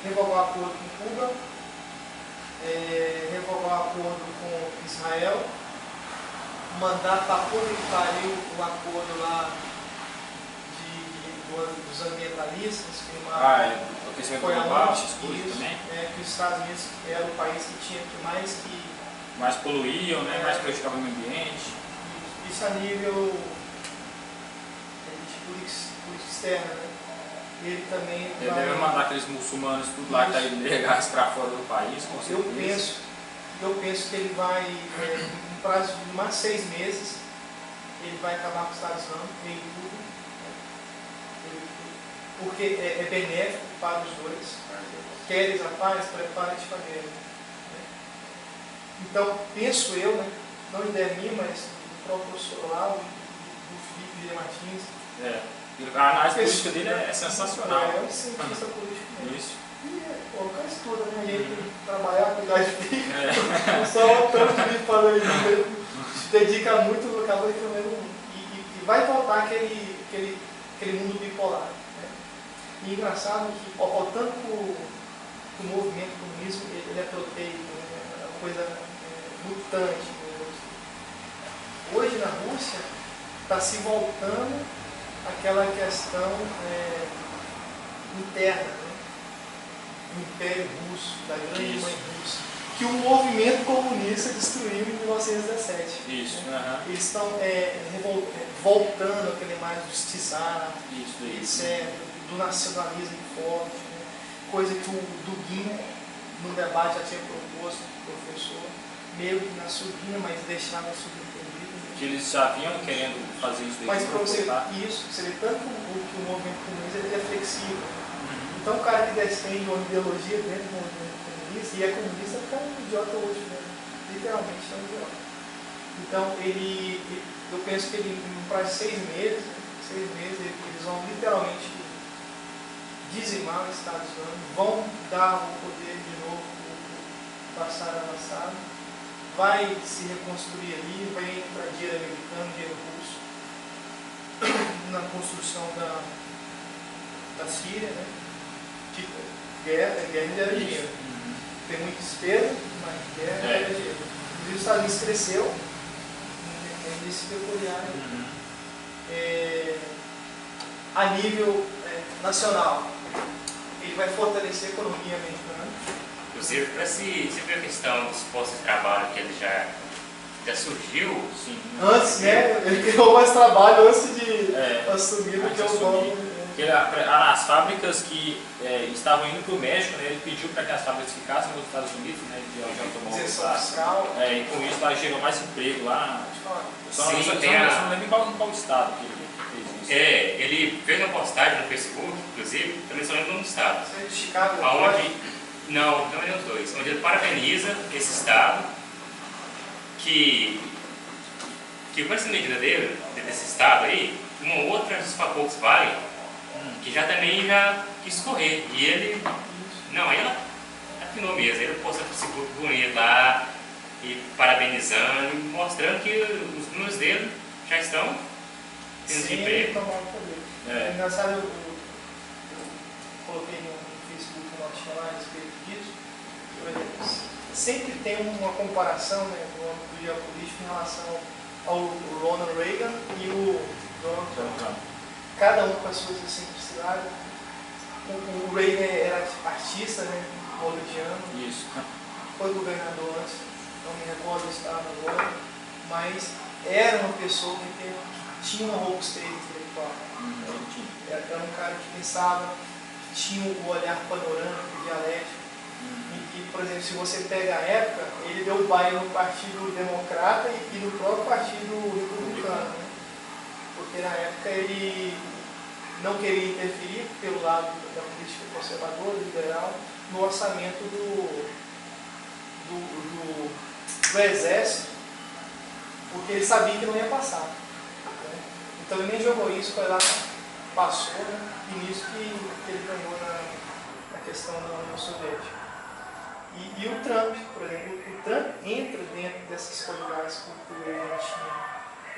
revogar o acordo com Cuba, revogar o acordo com Israel, mandar para puta que pariu o acordo lá dos ambientalistas, aquecimento foi a global, morte, essas coisas também. que os Estados Unidos era o país que tinha mais poluíam, né? Mais prejudicavam o meio ambiente. Isso a nível de política externa, né? Ele também ele deve mandar aqueles muçulmanos tudo lá que está ilegais para fora do país, com certeza. Eu penso que ele vai, em prazo de mais 6 meses, ele vai acabar com o Estado Islâmico em tudo, porque é benéfico para os dois. Queres a paz? Prepare-te para a guerra. Então, penso eu, né, não ideia minha, mas do próprio professor lá, do Felipe Martins. A análise política dele é sensacional. É um cientista político mesmo. Isso. E o cara estuda, né? E ele tem que trabalhar, cuidar de filho. Não só o tanto de falando isso, ele se dedica muito, acaba entendendo e vai voltar aquele mundo bipolar. Né? E engraçado que, tanto que o movimento comunismo ele é proteico, né? É uma coisa mutante. Né? Hoje na Rússia está se voltando aquela questão interna, né? Do Império Russo, da grande mãe russa, que o movimento comunista destruiu em 1917. Isso, né? Eles estão voltando aquele mais do czar, etc., do nacionalismo forte, né? Coisa que o Dugin, no debate, já tinha proposto para o professor, meio que na surdina, mas deixava subentendido. Que eles já vinham querendo fazer isso. Mas para você, você vê tanto que o movimento comunista ele é flexível. Então o cara que defende uma ideologia dentro do movimento comunista, e é comunista, fica um idiota hoje, né? Literalmente é um idiota. Então eu penso que ele, em prazo de 6 meses, eles vão literalmente dizimar o Estado Islâmico, vão dar o poder de novo para o Bashar al-Assad, vai se reconstruir ali, vai entrar dinheiro americano, dinheiro russo, na construção da Síria, né? Tipo, guerra gera dinheiro. Tem muita despesa, mas guerra gera dinheiro. Inclusive os Estados Unidos cresceu nesse peculiar a nível nacional. Ele vai fortalecer a economia americana. Inclusive, para se ver a questão dos postos de trabalho, que ele já surgiu. Sim. Antes, né? Ele criou mais trabalho antes de assumir do que o nome. As fábricas que estavam indo para o México, né, ele pediu para que as fábricas ficassem nos Estados Unidos, né, de fiscal. E com isso lá gerou mais emprego lá. Só não lembro em qual estado que ele fez isso. Ele fez uma postagem no Facebook, inclusive, também só lembro no estado. De Chicago? Não é os dois. Onde ele parabeniza esse estado que com essa medida desse estado aí, uma outra dos Volkswagen, que já também quis correr. E ele, ela afinou mesmo, ele postou no Facebook bonito lá, e parabenizando, e mostrando que os números dele já estão tendo desemprego. É engraçado, eu coloquei no Facebook uma notinha lá a respeito disso. Sempre tem uma comparação, né, no âmbito geopolítico em relação ao Ronald Reagan e o Donald Trump. Cada um com as suas excentricidades. O Reagan era artista, né, hollywoodiano. Isso. Foi governador antes, não me recordo o estado agora, mas era uma pessoa que tinha uma robustez intelectual. Era um cara que pensava, que tinha o olhar panorâmico, dialético. E, por exemplo, se você pega a época, ele deu baile no Partido Democrata e no próprio Partido Republicano. Né? Porque na época ele não queria interferir pelo lado da política conservadora, liberal, no orçamento do exército, porque ele sabia que não ia passar. Né? Então ele nem jogou isso, foi lá, passou, né? E nisso que ele ganhou na questão da União Soviética. E o Trump, por exemplo, o Trump entra dentro dessas qualidades que o Reagan tinha.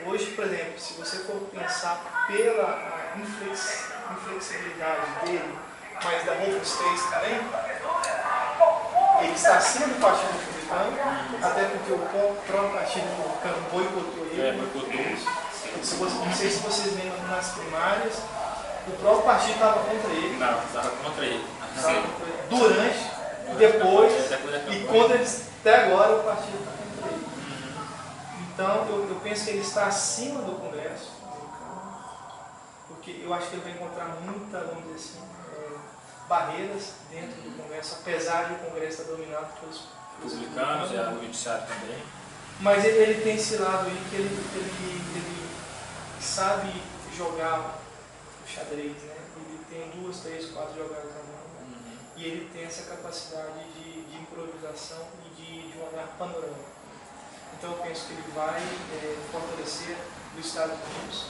Hoje, por exemplo, se você for pensar pela inflexibilidade dele, mas da Open States também, ele está acima do Partido Republicano, até porque o próprio Partido Republicano boicotou ele. Não sei se vocês lembram nas primárias, o próprio partido estava contra ele. Não, estava contra ele. Durante, depois, e quando eles, até agora o partido está contra ele. Então eu penso que ele está acima do Congresso americano, porque eu acho que ele vai encontrar muita, vamos dizer assim, barreiras dentro do Congresso, apesar de o Congresso estar dominado pelos republicanos e o judiciário também. Mas ele tem esse lado aí que ele sabe jogar o xadrez, né? Ele tem 2, 3, 4 jogadas na mão, né? E ele tem essa capacidade de improvisação e de olhar panorâmico. Então eu penso que ele vai fortalecer os Estados Unidos,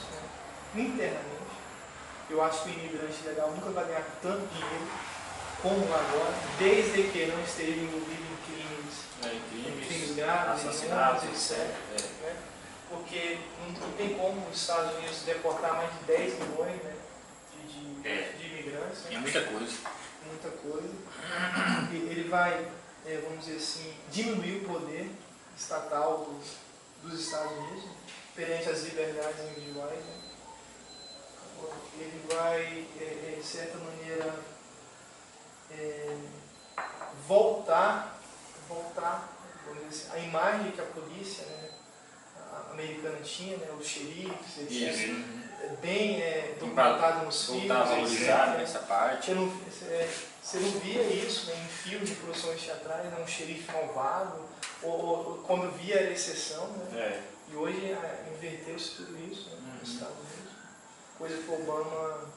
né, internamente. Eu acho que o imigrante legal nunca vai ganhar tanto dinheiro como agora, desde que não esteja envolvido em crimes graves, assassinatos, etc. Né? Porque não tem como os Estados Unidos deportar mais de 10 milhões, né, de imigrantes. Né? É muita coisa. Muita coisa. E ele vai, vamos dizer assim, diminuir o poder estatal dos Estados Unidos, né, perante as liberdades individuais. Né? Ele vai, de certa maneira, voltar, vamos dizer assim, a imagem que a polícia, né, americana tinha, né, os xerifes, etc. Bem documentado nos filmes. Voltar a valorizar essa parte. Você não via isso, né, em filmes de produções teatrais, né, um xerife malvado, ou quando via era exceção, né? E hoje inverteu-se tudo isso, né, nos Estados Unidos. Coisa que o Obama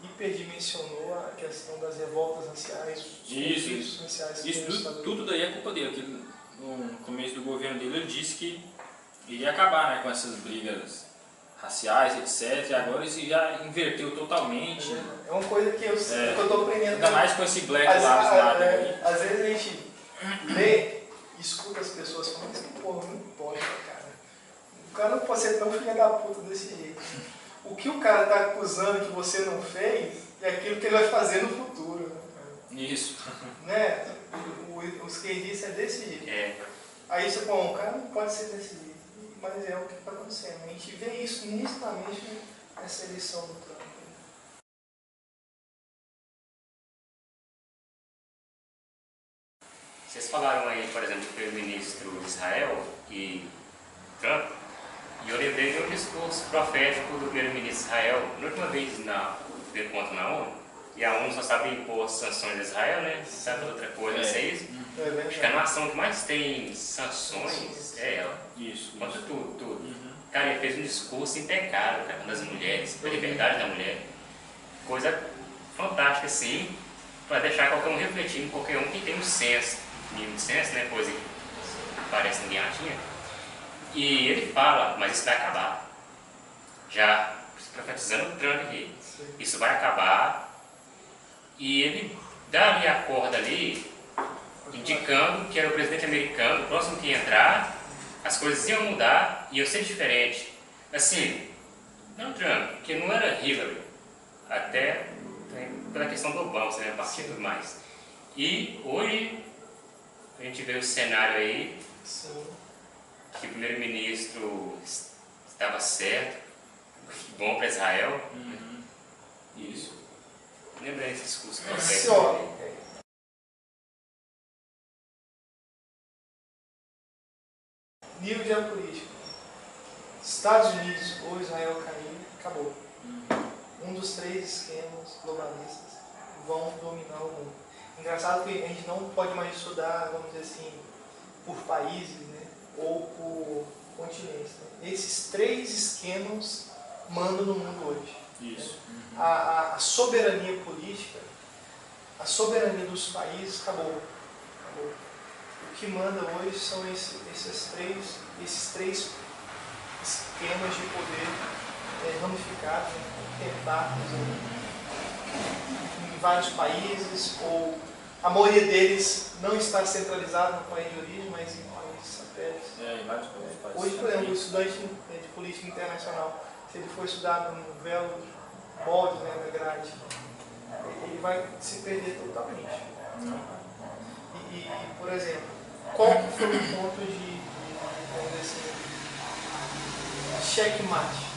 hiperdimensionou a questão das revoltas raciais. Isso tudo daí é culpa dele, que no começo do governo dele ele disse que iria acabar, né, com essas brigas raciais, etc. E agora isso já inverteu totalmente. É uma coisa que eu estou aprendendo. Ainda mais com esse Black Lives Matter aí. Às vezes a gente lê, escuta as pessoas falando assim, pô, não pode, cara. O cara não pode ser tão filho da puta desse jeito. O que o cara está acusando que você não fez é aquilo que ele vai fazer no futuro. Né, cara? Isso. Né? Os que dizem é desse jeito. Aí você fala, o cara não pode ser desse jeito. Mas é o que está acontecendo. A gente vê isso nitidamente nessa eleição do Trump. Vocês falaram aí, por exemplo, do primeiro-ministro de Israel e Trump, e eu lembrei de um discurso profético do primeiro-ministro de Israel, na última vez no encontro na ONU, e a ONU só sabe impor sanções a Israel, né? Sabe outra coisa, vocês? Acho que a nação que mais tem sanções é ela. Isso. Contra tudo. Cara, ele fez um discurso impecável, cara, das mulheres, pela liberdade da mulher. Coisa fantástica, assim, para deixar qualquer um refletindo, qualquer um que tem um senso, mínimo de senso, né? Coisa que parece ninguém já tinha. E ele fala, mas isso vai acabar. Já profetizando o Trump aqui. Isso vai acabar. E ele dá ali a corda ali, indicando que era o presidente americano, o próximo que ia entrar, as coisas iam mudar e iam ser diferentes. Assim, não Trump, porque não era Hillary, até pela questão do Obama, né, partido e tudo mais. E hoje a gente vê o cenário aí, que o primeiro-ministro estava certo, bom para Israel. Isso. Lembrei desse discurso. Nível geopolítico. Estados Unidos ou Israel cair, acabou. Um dos 3 esquemas globalistas vão dominar o mundo. Engraçado que a gente não pode mais estudar, vamos dizer assim, por países, né, ou por continentes. Né? Esses 3 esquemas mandam no mundo hoje. Isso. Né? A soberania política, a soberania dos países acabou. O que manda hoje são esses três esquemas de poder ramificados, né, tentáculos em vários países, ou a maioria deles não está centralizada no país de origem, mas em países satélites. Em vários países. Hoje, por exemplo, o estudante de política internacional, se ele for estudar no véu molde, né, da grade, ele vai se perder totalmente. E, por exemplo, qual que foi o ponto de vamos dizer assim, checkmate?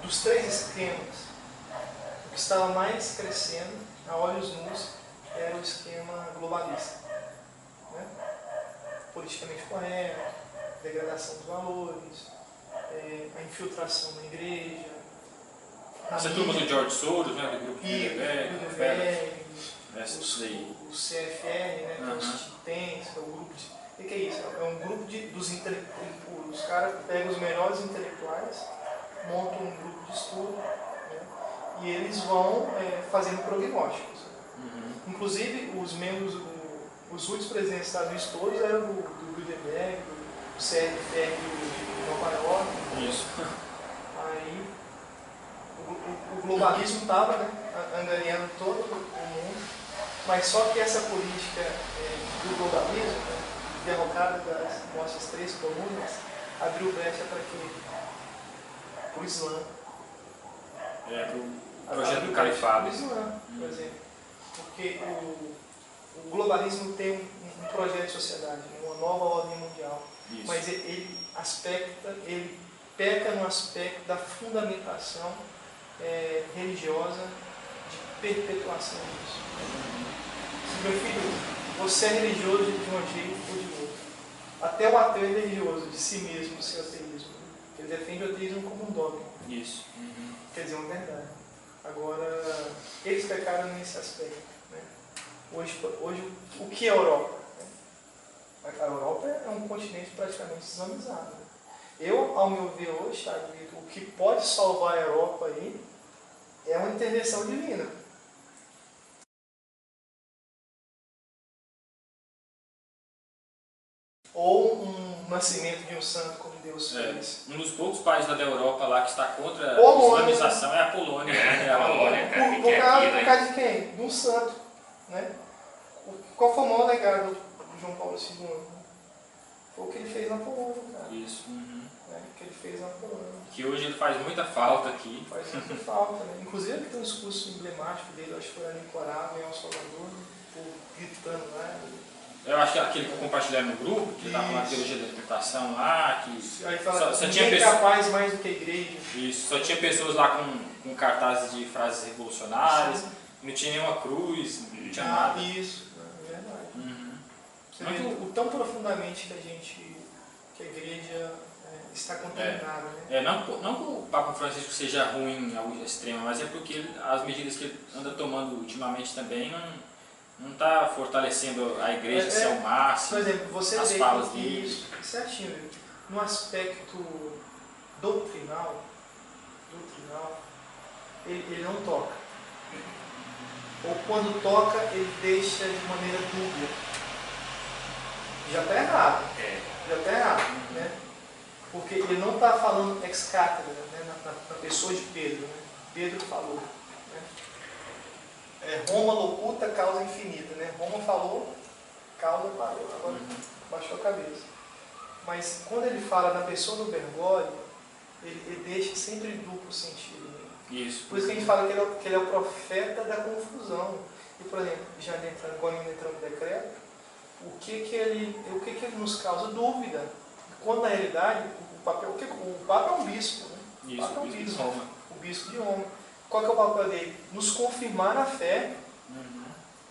Dos 3 esquemas, o que estava mais crescendo, a olhos nus, era o esquema globalista. Né? Politicamente correto, degradação dos valores, a infiltração na igreja. Essa turma do George Soros, né, do grupo Bilderberg, o CFR, né, que é os think tanks, que é o grupo de... O que é isso? É um grupo dos intelectuais. Os caras pegam os melhores intelectuais, montam um grupo de estudo, né, e eles vão fazendo prognósticos. Inclusive, os membros, os últimos presidentes dos Estados Unidos todos eram do Bilderberg, do CFR de Nova York. Isso. Aí, o globalismo estava, né, angariando todo o mundo, mas só que essa política do globalismo, né, derrocada das nossas 3 colunas, abriu brecha para quê? Para o Islã. Para o projeto do califado. Para o Islã, por exemplo. Porque o globalismo tem um projeto de sociedade, uma nova ordem mundial. Isso. Mas ele peca no aspecto da fundamentação religiosa de perpetuação disso. Meu filho, você é religioso de um jeito ou de outro. Até o ateu é religioso de si mesmo, do seu ateísmo. Ele defende o ateísmo como um dogma. Isso. Quer dizer, uma verdade. Agora, eles pecaram nesse aspecto. Né? Hoje, o que é a Europa? A Europa é um continente praticamente islamizado. Né? Ao meu ver hoje, Thiago, o que pode salvar a Europa aí é uma intervenção divina. Ou um nascimento de um santo como Deus fez. Um dos poucos países da Europa lá que está contra a islamização é a Polônia. A Polônia, por causa de quem? De um santo. Né? Qual foi o maior legado do João Paulo II? Foi o que ele fez na Polônia, cara. Isso. Né? O que ele fez na Polônia. Que hoje ele faz muita falta aqui. Faz muita falta, né? Inclusive ele tem um discurso emblemático dele, acho que foi ali em Corá, em El Salvador, gritando lá. Eu acho que aquele que compartilharam no grupo, que estava na teologia da libertação lá, que aí fala, só tinha pessoas capaz mais do que a igreja. Isso, só tinha pessoas lá com cartazes de frases revolucionárias, não tinha nenhuma cruz, não tinha nada. Isso, é verdade. Você vê o tão profundamente que a igreja está contaminada. Né? Não que o Papa Francisco seja ruim ao extremo, mas é porque as medidas que ele anda tomando ultimamente também não está fortalecendo a igreja ser ao máximo. Por exemplo, você as vê falas que dele. isso, certinho, no aspecto doutrinal, ele não toca. Ou quando toca, ele deixa de maneira dúbia. Já está errado. Já está errado. Né? Porque ele não está falando ex cátedra, né? na pessoa de Pedro. Né? Pedro falou. Roma locuta, causa infinita. Né? Roma falou, causa parou. Agora baixou a cabeça. Mas quando ele fala na pessoa do Bergoglio, ele deixa sempre duplo sentido. Né? Isso. Por isso que a gente fala que ele é o profeta da confusão. E, por exemplo, já agora entrando no decreto, o que ele nos causa dúvida. Quando na realidade o Papa é um bispo. Né? Isso, o Papa é um bispo bispo. de Roma. O bispo de Roma. Qual que é o papel dele? Nos confirmar na fé.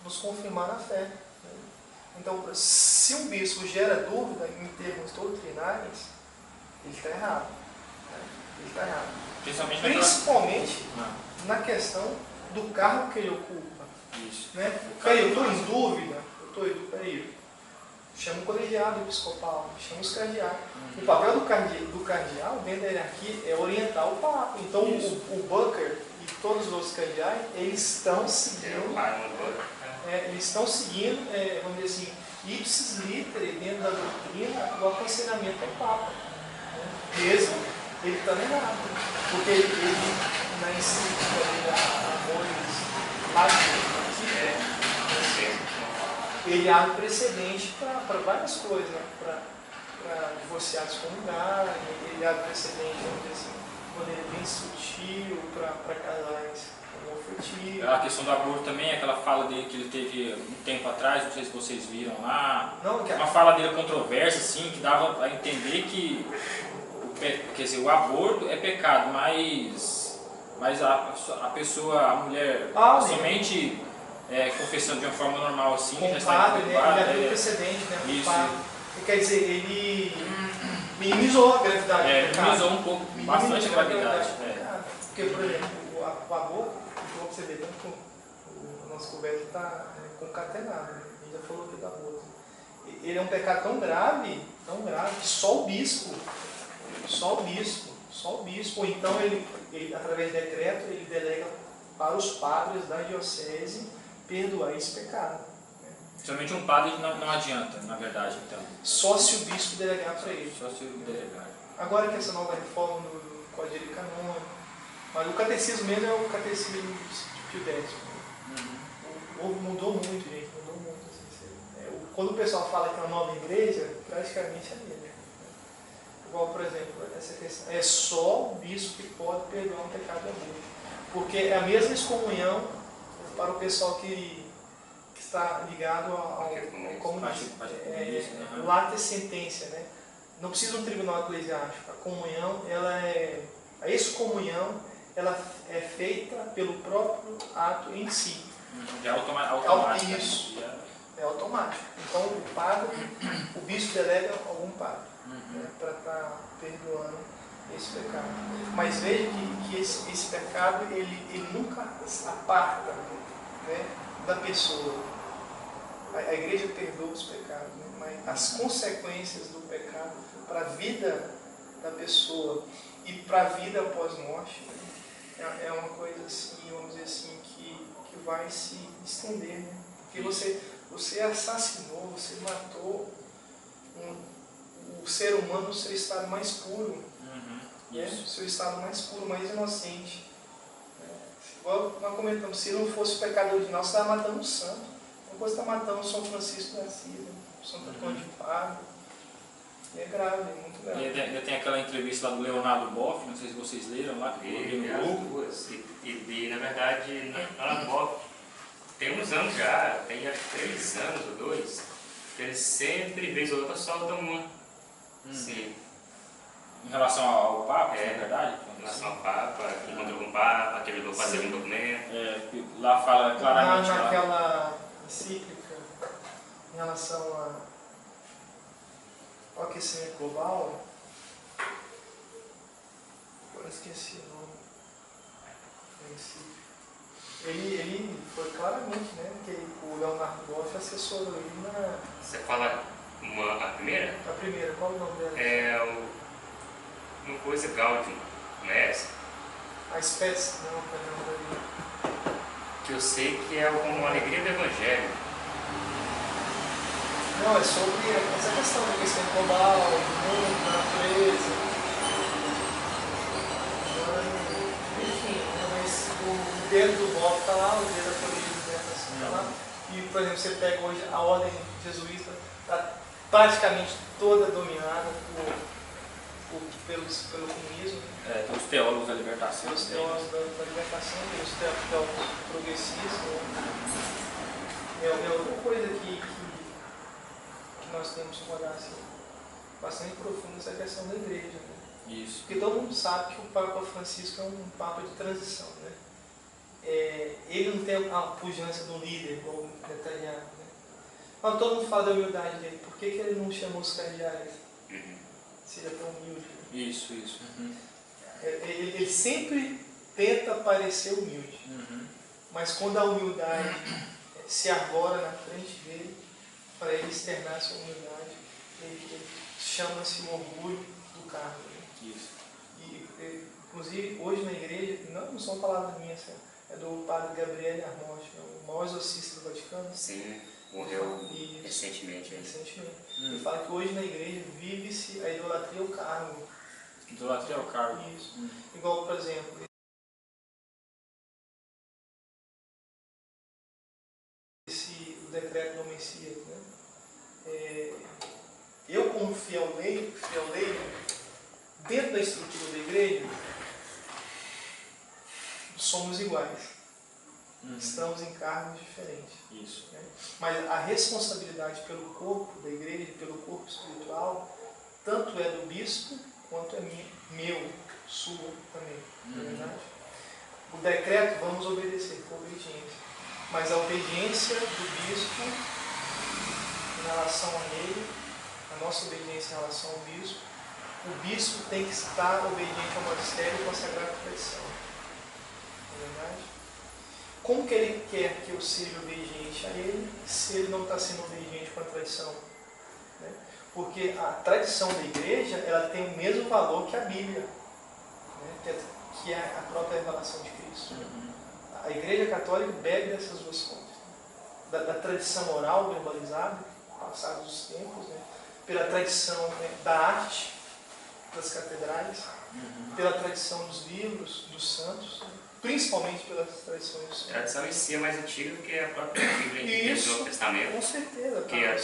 Nos confirmar na fé. Né? Então, se um bispo gera dúvida em termos doutrinários, ele está errado. Né? Ele está errado. Principalmente na questão do cargo que ele ocupa. Isso. Né? Peraí, eu estou em dúvida. Peraí. Chama o colegiado episcopal, chama os cardeais. O papel do cardeal dentro da hierarquia é orientar o Papa. Então o Booker e todos os outros cardeais, eles estão seguindo, vamos dizer assim, ipsis literi, dentro da doutrina, o aconselhamento ao Papa. Mesmo ele está negado. Porque ele na encíclica dele, Amoris Laetitia, ele abre precedente para várias coisas, né? Para divorciados comungários, ele abre precedente, vamos dizer assim, maneira bem sutil para casais homoafetivos. A questão do aborto também, aquela fala dele que ele teve um tempo atrás, não sei se vocês viram lá, uma fala dele controversa, assim, que dava a entender que quer dizer, o aborto é pecado, mas a pessoa, a mulher, somente confessando de uma forma normal assim, já está preocupada, ele já precedente, né? Isso. Quer dizer, ele minimizou a gravidade do pecado. Minimizou um pouco, bastante a gravidade. Porque, por exemplo, o aborto, como você vê, tanto o nosso conversa está concatenado, né? A gente já falou aqui do aborto. Ele é um pecado tão grave, que só o bispo, ou então ele através de decreto, ele delega para os padres da diocese perdoar esse pecado. Né? Somente um padre não adianta, na verdade, então. Só se o bispo delegar para ele. Só se o delegar. Agora que essa nova reforma do Código Canônico, mas o catecismo mesmo é o catecismo de Pio X. Mudou muito, gente, mudou muito. Assim, quando o pessoal fala que é uma nova igreja, praticamente é mesmo. Igual, por exemplo, essa questão, é só o bispo que pode perdoar um pecado de aborto. Porque é a mesma excomunhão para o pessoal que está ligado ao comunismo. Lata sentença, né? Não precisa de um tribunal eclesiástico. A comunhão, a excomunhão, ela é feita pelo próprio ato em si. É automático. Isso. É automático. Então o bispo delega algum padre para estar perdoando esse pecado. Mas veja que esse pecado ele nunca aparta, né, da pessoa. A igreja perdoa os pecados, né, mas as consequências do pecado para a vida da pessoa e para a vida após morte, né, é uma coisa assim, vamos dizer assim, que vai se estender, né? Porque você assassinou, você matou o ser humano no seu estado mais puro, né? Seu estado mais puro, mais inocente. Igual nós comentamos, se não fosse o pecado original, você estava matando um santo. Não você está matando São Francisco de Assis, Santo Antônio de Pádua. E é grave, é muito grave. E ainda tem aquela entrevista lá do Leonardo Boff, não sei se vocês leram lá. E na verdade, Leonardo Boff tem uns anos já, tem 3 anos ou 2, que ele sempre, vez ou outra, solta uma. Sim. Em relação ao Papa, é verdade? Em relação ao Papa, que encontrou com o Papa, que ele veio fazer um documento. Lá fala claramente. Naquela encíclica, em relação ao aquecimento global, eu esqueci o nome da encíclica. Ele foi claramente, né, que o Leonardo Boff assessorou ele na... Você fala a primeira? A primeira, qual o nome dela? É uma coisa Gaudium, não é essa? A espécie, não, perdão. Que eu sei que é como uma alegria do Evangelho. Não, é sobre essa questão do aquecimento global, do mundo, da natureza. Enfim, mas o dedo do Bob está lá, o dedo da política de libertação está lá. E, por exemplo, você pega hoje a ordem jesuíta, está praticamente toda dominada pelo comunismo. Pelos teólogos da libertação. Pelos teólogos da libertação, pelos teólogos progressistas. É outra coisa que nós temos que olhar assim, bastante profundo essa questão da igreja. Né? Isso. Porque todo mundo sabe que o Papa Francisco é um Papa de transição. Né? Ele não tem a pujança de um líder, igual o Netanyahu. Né? Mas todo mundo fala da humildade dele. Por que ele não chamou os cardeais? Seja tão humilde. Isso. Ele sempre tenta parecer humilde. Mas quando a humildade se arvora na frente dele, para ele externar sua humildade, ele chama-se o orgulho do cargo. Né? Isso. E, inclusive, hoje na igreja, não são palavras minhas, é do padre Gabriele Armonte, o maior exorcista do Vaticano. Sim, morreu recentemente. Ele fala que hoje na igreja vive-se a idolatria ao cargo. Idolatria ao cargo. Isso. Igual, por exemplo, o decreto do Messias, né? Eu como fiel leigo, dentro da estrutura da igreja, somos iguais. Estamos em cargos diferentes. Isso. Né? Mas a responsabilidade pelo corpo da igreja, pelo corpo espiritual, tanto é do bispo quanto é meu, sua também. Não é verdade? O decreto, vamos obedecer, com obediência. Mas a obediência do bispo em relação a ele, a nossa obediência em relação ao bispo, o bispo tem que estar obediente ao magistério e com a sagrada tradição. Não é verdade? Como que ele quer que eu seja obediente a ele, se ele não está sendo obediente com a tradição? Né? Porque a tradição da igreja, ela tem o mesmo valor que a Bíblia, né? que é a própria revelação de Cristo. A igreja católica bebe dessas duas fontes. Da tradição oral verbalizada, passados os tempos, né? Pela tradição, né, da arte das catedrais, pela tradição dos livros, dos santos, né? Principalmente pelas tradições. A tradição em si é mais antiga do que a própria Bíblia do Novo Testamento. Com certeza. Porque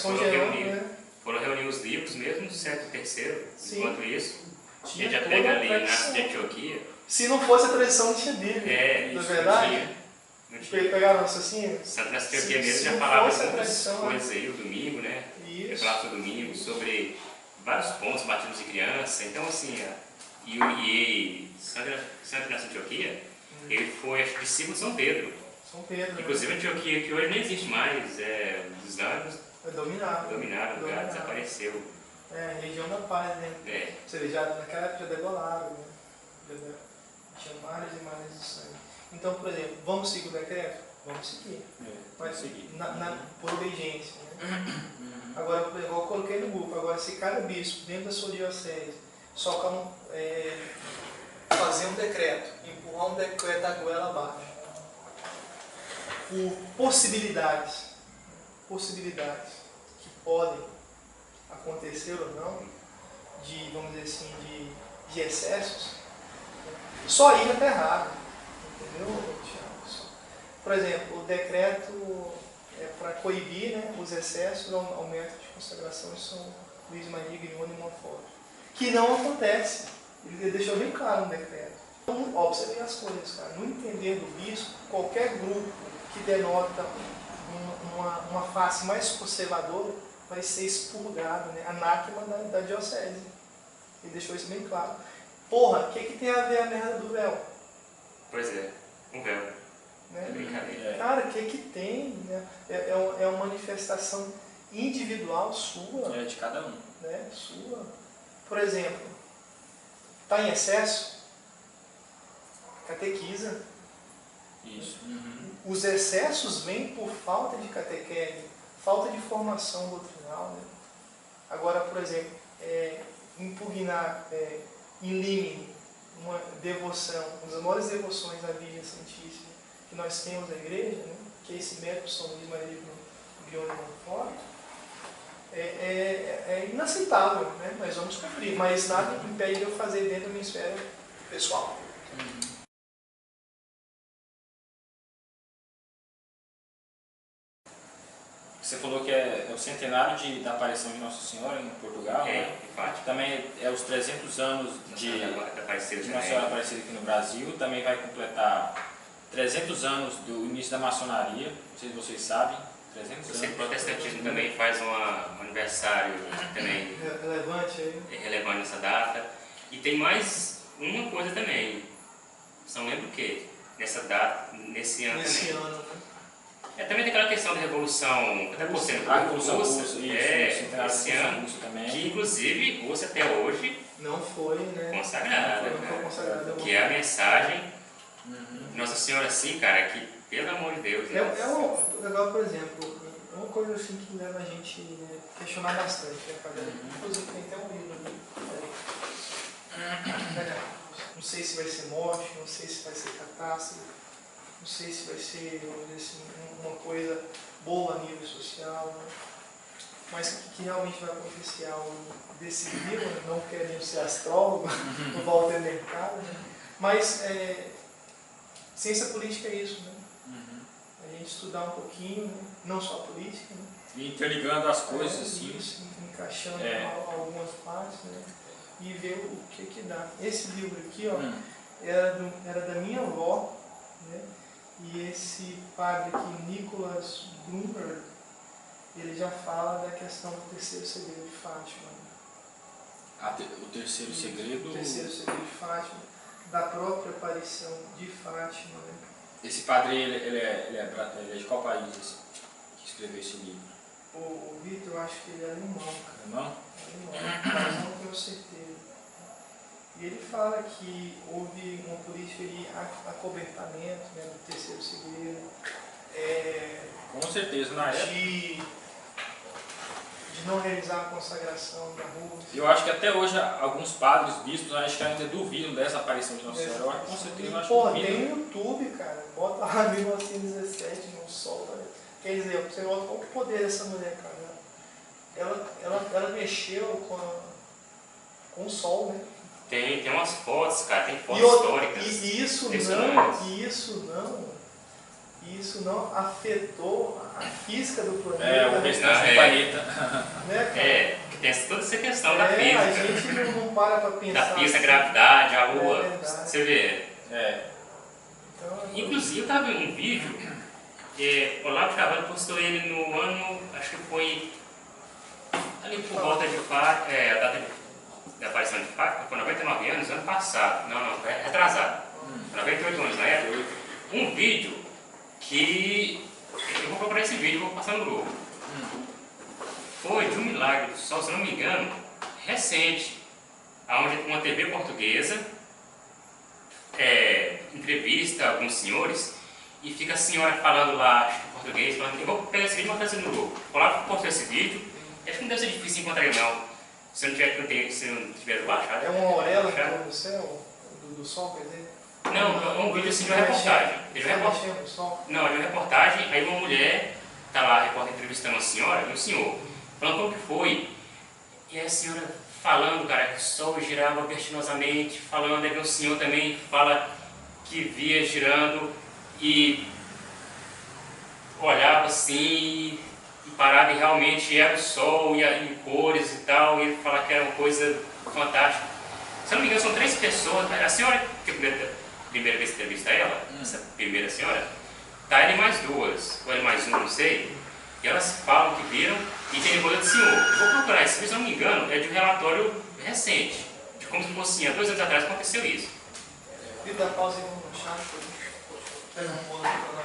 foram reunir os livros mesmo do século III. Enquanto isso, a gente já pega ali na de Antioquia. Se não fosse a tradição, não tinha Bíblia. Não é verdade? Não tinha. Pegaram o raciocínio? Santo na Antioquia mesmo já falava muitas coisas aí, o domingo, né? Isso. Já falava sobre o domingo, sobre vários pontos, batismos de criança. Então, assim, Santo na Antioquia, ele foi discípulo de São Pedro. São Pedro. Inclusive a Antioquia, que hoje não existe mais, os islâmicos dominaram o lugar, desapareceu. É, região da paz, né? Você vê, já naquela época já degolaram, né? Tinha mares e mares de sangue. Então, por exemplo, vamos seguir o decreto? Vamos seguir. Mas seguir. Por obediência. Né? Agora, igual eu coloquei no grupo, agora se cada bispo, dentro da sua diocese, só fazer um decreto, empurrar um decreto a goela abaixo, por possibilidades que podem acontecer ou não, vamos dizer assim, de excessos, só aí já está errado, entendeu, Tiago? Por exemplo, o decreto é para coibir, né, os excessos ao método de consagração de São Luís Maria Grignoni e Montfort, que não acontece. Ele deixou bem claro no decreto. Então, observem as coisas, cara. No entender do bispo, qualquer grupo que denota uma face mais conservadora vai ser expurgado, né? Anátema da diocese. Ele deixou isso bem claro. Porra, o que tem a ver a merda do véu? Pois é, um véu. Né? É brincadeira. Cara, o que tem? Né? É uma manifestação individual sua. É de cada um. Né? Sua. Por exemplo, está em excesso? Catequiza. Isso. Os excessos vêm por falta de catequese, falta de formação doutrinal. Né? Agora, por exemplo, impugnar em limine uma devoção, uma das maiores devoções da Bíblia Santíssima que nós temos na igreja, né? Que é esse método São Luís Maria Grignoni e Montfort, é inaceitável, né? Nós vamos cumprir, mas nada impede de eu fazer dentro da minha esfera pessoal. Você falou que é o centenário da aparição de Nossa Senhora em Portugal, né? Também é os 300 anos de Nossa Senhora Aparecida aqui no Brasil. Também vai completar 300 anos do início da maçonaria, não sei se vocês sabem. 300 anos. O protestantismo também faz um aniversário também relevante aí. Relevante nessa data. E tem mais uma coisa também. Não lembro o que? Nessa data, nesse ano também. Ano, né? Também tem aquela questão da Revolução, até por ser a Revolução Russa, esse ano, também. Que inclusive Rússia até hoje não foi, né, consagrada, que é a mensagem Nossa Senhora, assim, cara, que pelo amor de Deus. Legal, por exemplo, uma coisa assim que leva a gente, né, a questionar bastante, né, inclusive tem até um livro ali. Não sei se vai ser morte, não sei se vai ser catástrofe, não sei se vai ser, vamos dizer assim, uma coisa boa a nível social, né? Mas que realmente vai acontecer algo desse livro, né? Não querendo ser astrólogo, o Walter Mercado, né? Mas ciência política é isso, né? A gente estudar um pouquinho, né? Não só a política, né? E interligando as coisas, assim. Isso, encaixando algumas partes, né? E ver o que dá. Esse livro aqui, ó, era da minha avó, né? E esse padre aqui, Nicholas Bloomberg, ele já fala da questão do terceiro segredo de Fátima. O terceiro segredo... O terceiro segredo de Fátima, da própria aparição de Fátima, né? Esse padre, ele é de qual país que escreveu esse livro? O Vitor, eu acho que ele é alemão, cara. Alemão? Alemão, mas não tenho certeza. E ele fala que houve uma política de acobertamento, né, do terceiro segredo. Com certeza, na época. De não realizar a consagração da Rússia. Eu acho que até hoje alguns padres, bispos, acho que ainda duvidam dessa aparição de Nossa Senhora. Eu acho, com certeza, eu acho que duvidam. Tem no YouTube, cara. Bota lá 1917 no sol. Cara. Quer dizer, você nota qual o poder dessa mulher, cara. Ela mexeu com o sol, né? Tem umas fotos, cara, tem fotos históricas. E isso não afetou a física do planeta. O restante do planeta. Né, que tem toda essa questão da física. A gente não para pra pensar. Da física, a gravidade, a lua. Você vê. Então, inclusive, eu estava vendo um vídeo, o Olavo Carvalho postou ele no ano, acho que foi ali por volta de a data da aparição de Fátima, foi 99 anos, ano passado. Não, retrasado. 98 anos na época. Um vídeo que eu vou procurar esse vídeo e vou passar no grupo. Foi de um milagre do sol, se não me engano, recente, onde uma TV portuguesa entrevista alguns senhores e fica a senhora falando lá, acho que em português, falando, eu vou pegar esse vídeo e vou fazer no grupo. Vou lá postar esse vídeo, acho que não deve ser difícil encontrar ele não, se não tiver baixado. É uma auréola do céu, do sol, quer dizer? Não, é um vídeo assim de uma reportagem. Não, de uma reportagem, aí uma mulher está lá, a repórter entrevistando a senhora e o senhor, falando como que foi. E a senhora falando, cara, que o sol girava vertiginosamente, falando, aí o senhor também fala que via girando e olhava assim e parava e realmente era o sol e em cores e tal, e ele fala que era uma coisa fantástica. Se eu não me engano, são 3 pessoas, a senhora, que a primeira vez que entrevista ela, essa primeira senhora, tá ele mais 2, ou ele mais 1, não sei, e elas falam que viram e tem coisa do senhor. Eu vou procurar esse vídeo, se eu não me engano, é de um relatório recente, de como se fosse há 2 anos atrás aconteceu isso. E dá pausa aí no chat, pega um ponto pra lá.